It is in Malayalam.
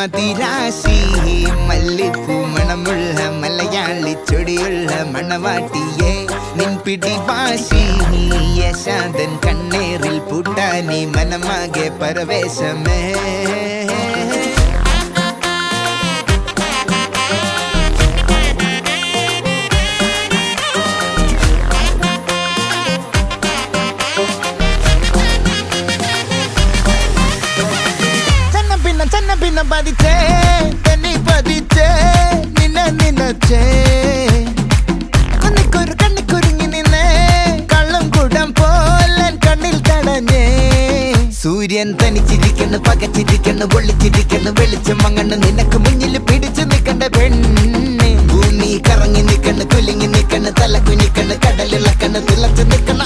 മതിരാശി മല്ലിപ്പൂ മണമുള്ള മലയാളി ചൊടിയുള്ള മണവാട്ടിയെ നിൻ പിടിവാശി യശാന്തൻ കണ്ണേറിൽ പൂട്ടാനി മനമാകെ പരവേശമേ പിന്നെ പതിച്ചേ തെന്നി പതിച്ചേ നിന്നച്ചേ കണ്ണിക്കുരുങ്ങി നിന്നേ കള്ളം കൂടാൻ പോലെ കണ്ണിൽ തടഞ്ഞേ സൂര്യൻ തനിച്ചിരിക്കുന്നു പകച്ചിരിക്കുന്നു പൊള്ളിച്ചിരിക്കുന്നു വെളിച്ചം മങ്ങണ് നിനക്ക് മുന്നിൽ പിടിച്ചു നിൽക്കണ്ട പെണ്ണ് ഭൂമി കറങ്ങി നിൽക്കണ് കുലുങ്ങി നിൽക്കണ് തല കുഞ്ഞിക്കണ് കടലിളക്കണ് തിളച്ചു നിൽക്കണ